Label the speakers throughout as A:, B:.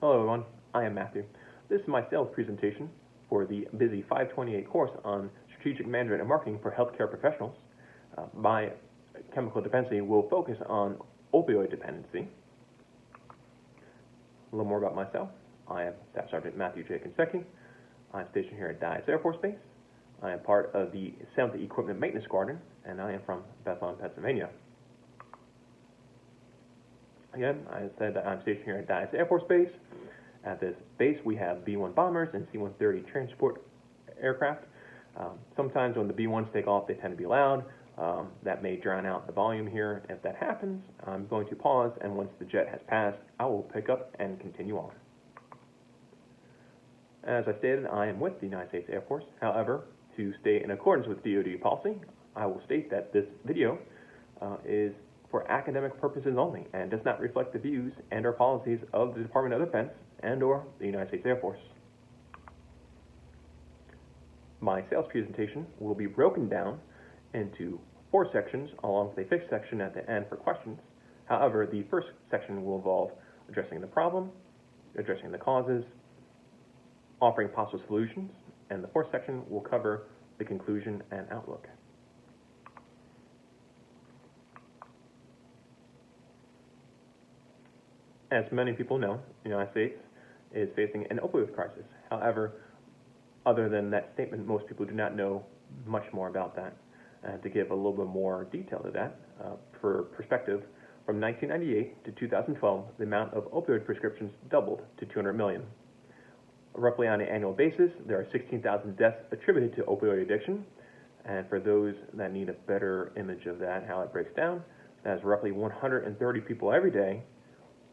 A: Hello everyone, I am Matthew. This is my sales presentation for the Busi 528 course on strategic management and marketing for healthcare professionals. My chemical dependency will focus on opioid dependency. A little more about myself. I am Staff Sergeant Matthew J. Kinsecki. I'm stationed here at Dyess Air Force Base. I am part of the 7th Equipment Maintenance Squadron, and I am from Bethlehem, Pennsylvania. Again, I said that I'm stationed here at Dyess Air Force Base. At this base, we have B-1 bombers and C-130 transport aircraft. Sometimes when the B-1s take off, they tend to be loud. That may drown out the volume here. If that happens, I'm going to pause, and once the jet has passed, I will pick up and continue on. As I stated, I am with the United States Air Force. However, to stay in accordance with DoD policy, I will state that this video is for academic purposes only and does not reflect the views and or policies of the Department of Defense and or the United States Air Force. My sales presentation will be broken down into 4 sections along with a 5th section at the end for questions. However, the first section will involve addressing the problem, addressing the causes, offering possible solutions, and the 4th section will cover the conclusion and outlook. As many people know, the United States is facing an opioid crisis. However, other than that statement, most people do not know much more about that. To give a little bit more detail to that, for perspective, from 1998 to 2012, the amount of opioid prescriptions doubled to 200 million. Roughly on an annual basis, there are 16,000 deaths attributed to opioid addiction. And for those that need a better image of that, how it breaks down, that's roughly 130 people every day,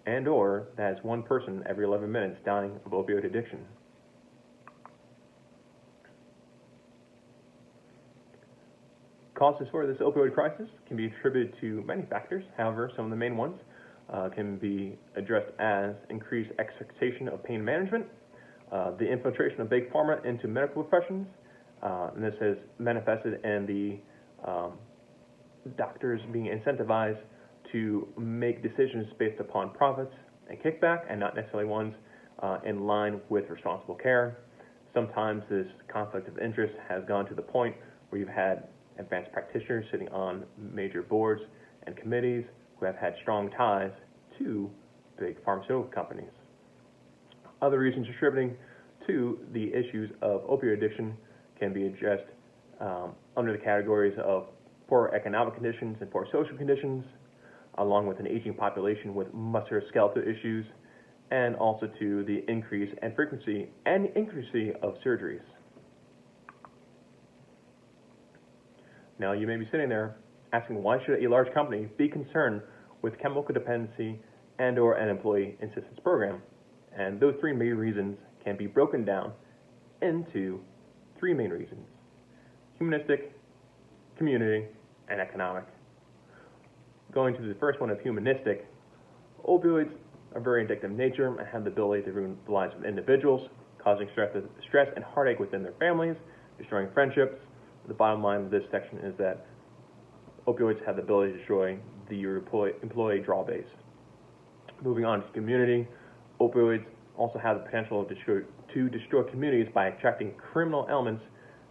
A: and or that is 1 person every 11 minutes dying of opioid addiction. Causes for this opioid crisis can be attributed to many factors. However, some of the main ones can be addressed as increased expectation of pain management, the infiltration of big pharma into medical professions, and this has manifested in the doctors being incentivized to make decisions based upon profits and kickback and not necessarily ones in line with responsible care. Sometimes this conflict of interest has gone to the point where you've had advanced practitioners sitting on major boards and committees who have had strong ties to big pharmaceutical companies. Other reasons attributing to the issues of opioid addiction can be addressed under the categories of poor economic conditions and poor social conditions, along with an aging population with musculoskeletal issues, and also to the increase and frequency and accuracy of surgeries. Now, you may be sitting there asking, why should a large company be concerned with chemical dependency and or an employee assistance program? And those 3 main reasons can be broken down into 3 main reasons: humanistic, community, and economic. Going to the first one of humanistic, opioids are very addictive in nature and have the ability to ruin the lives of individuals, causing stress and heartache within their families, destroying friendships. The bottom line of this section is that opioids have the ability to destroy the employee draw base. Moving on to community, opioids also have the potential to destroy communities by attracting criminal elements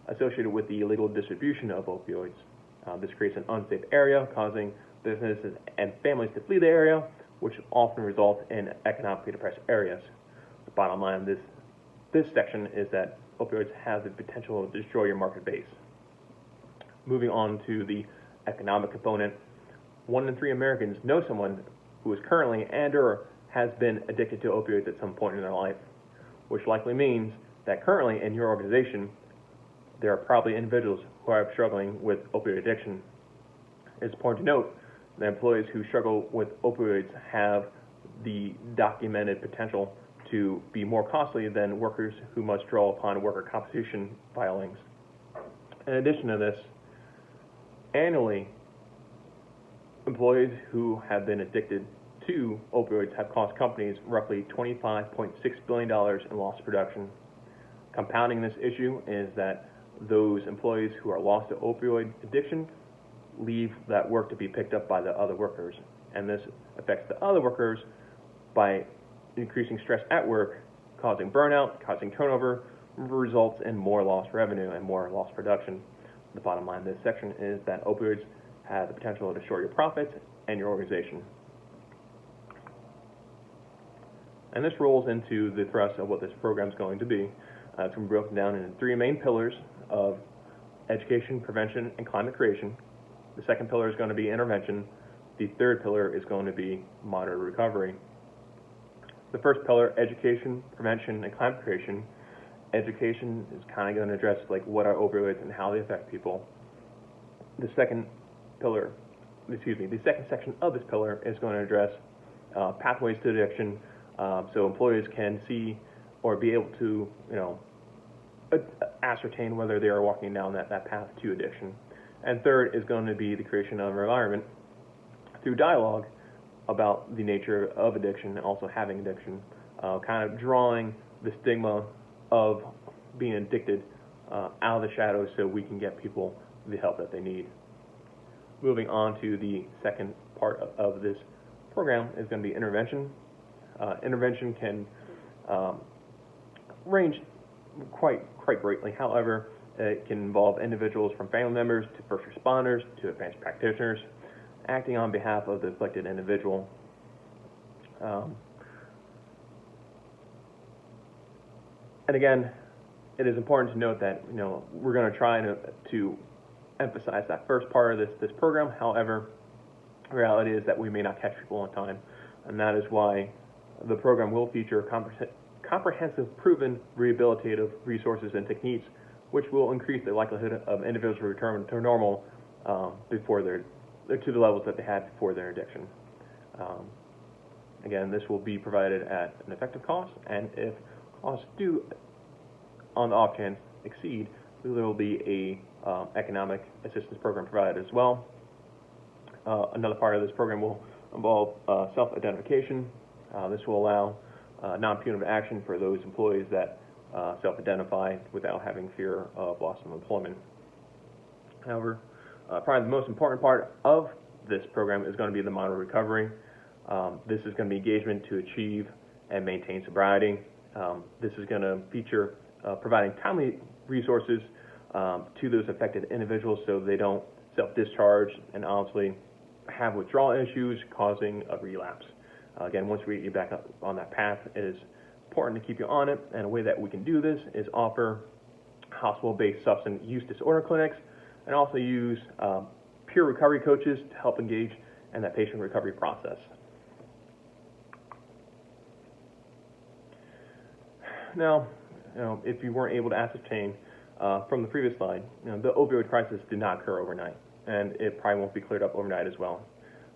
A: associated with the illegal distribution of opioids. This creates an unsafe area, causing businesses and families to flee the area, which often results in economically depressed areas. The bottom line of this section is that opioids have the potential to destroy your market base. Moving on to the economic component, 1 in 3 Americans know someone who is currently and or has been addicted to opioids at some point in their life, which likely means that currently in your organization, there are probably individuals who are struggling with opioid addiction. It's important to note that employees who struggle with opioids have the documented potential to be more costly than workers who must draw upon worker compensation filings. In addition to this, annually, employees who have been addicted to opioids have cost companies roughly $25.6 billion in lost production. Compounding this issue is that those employees who are lost to opioid addiction leave that work to be picked up by the other workers. And this affects the other workers by increasing stress at work, causing burnout, causing turnover, results in more lost revenue and more lost production. The bottom line of this section is that opioids have the potential to destroy your profits and your organization. And this rolls into the thrust of what this program is going to be. It's going to be broken down into three main pillars of education, prevention, and climate creation. The second pillar is going to be intervention. The third pillar is going to be moderate recovery. The first pillar, education, prevention, and climate creation. Education is kind of going to address like what are opioids and how they affect people. The second section of this pillar is going to address pathways to addiction, so employees can see or be able to, ascertain whether they are walking down that path to addiction. And third is going to be the creation of an environment through dialogue about the nature of addiction and also having addiction, kind of drawing the stigma of being addicted out of the shadows so we can get people the help that they need. Moving on to the second part of this program is going to be intervention. Intervention can range quite greatly. However, it can involve individuals from family members to first responders to advanced practitioners acting on behalf of the afflicted individual. And again, it is important to note that we're going to try to emphasize that first part of this program. However, the reality is that we may not catch people on time, and that is why the program will feature comprehensive, proven rehabilitative resources and techniques, which will increase the likelihood of individuals to return to normal before they're to the levels that they had before their addiction. Again, this will be provided at an effective cost, and if costs do, on the off chance, exceed, there will be a economic assistance program provided as well. Another part of this program will involve self-identification. This will allow non-punitive action for those employees that self-identify without having fear of loss of employment. However, probably the most important part of this program is going to be the moderate recovery. This is going to be engagement to achieve and maintain sobriety. This is going to feature providing timely resources to those affected individuals so they don't self-discharge and honestly have withdrawal issues causing a relapse. Again, once we get you back up on that path, it is important to keep you on it, and a way that we can do this is offer hospital-based substance use disorder clinics and also use peer recovery coaches to help engage in that patient recovery process. Now, if you weren't able to ascertain from the previous slide, the opioid crisis did not occur overnight, and it probably won't be cleared up overnight as well.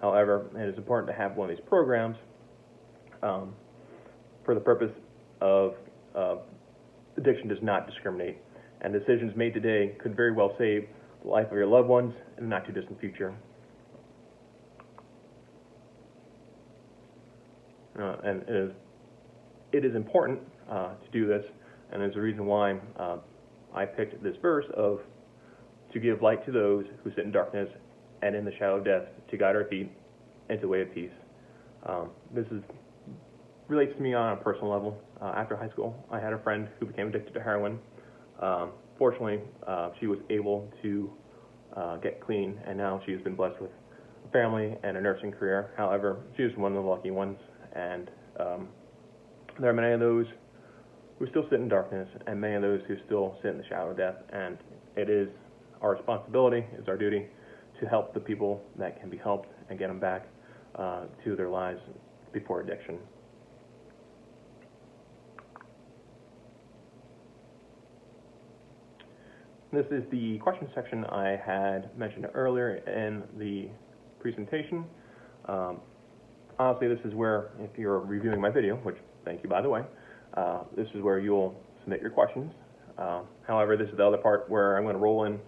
A: However, it is important to have one of these programs for the purpose of addiction does not discriminate, and decisions made today could very well save the life of your loved ones in the not too distant future. And it is important to do this, and there's a reason why I picked this verse of to give light to those who sit in darkness and in the shadow of death, to guide our feet into the way of peace. This relates to me on a personal level. After high school, I had a friend who became addicted to heroin. Fortunately, she was able to get clean, and now she's been blessed with a family and a nursing career. However, she was one of the lucky ones, and there are many of those who still sit in darkness, and many of those who still sit in the shadow of death, and it is our responsibility, it's our duty to help the people that can be helped and get them back to their lives before addiction. This is the question section I had mentioned earlier in the presentation. Honestly, this is where, if you're reviewing my video, which thank you by the way, this is where you'll submit your questions. However, this is the other part where I'm going to roll in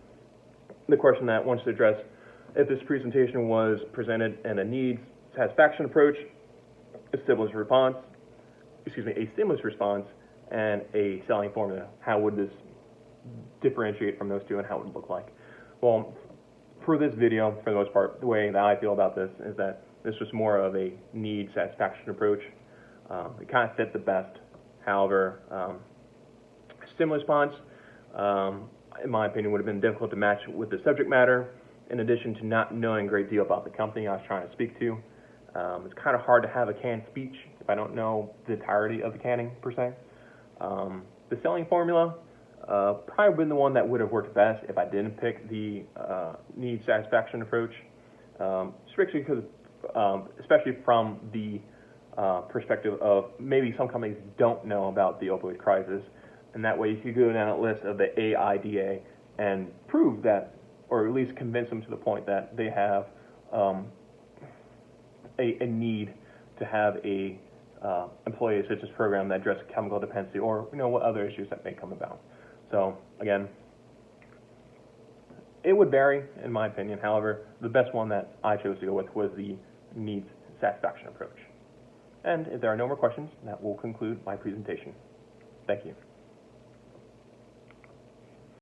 A: the question that wants to address if this presentation was presented in a needs satisfaction approach, a stimulus response, and a selling formula. How would this differentiate from those two, and how it would look like? Well, for this video, for the most part, the way that I feel about this is that this was more of a need satisfaction approach. It kind of fit the best. However, stimulus response, in my opinion, would have been difficult to match with the subject matter, in addition to not knowing a great deal about the company I was trying to speak to. It's kind of hard to have a canned speech if I don't know the entirety of the canning, per se. The selling formula probably been the one that would have worked best if I didn't pick the need satisfaction approach, strictly because, especially from the perspective of maybe some companies don't know about the opioid crisis, and that way you could go down a list of the AIDA and prove that, or at least convince them to the point that they have a need to have a employee assistance program that addresses chemical dependency, or what other issues that may come about. So again, it would vary in my opinion. However, the best one that I chose to go with was the needs satisfaction approach. And if there are no more questions, that will conclude my presentation. Thank you.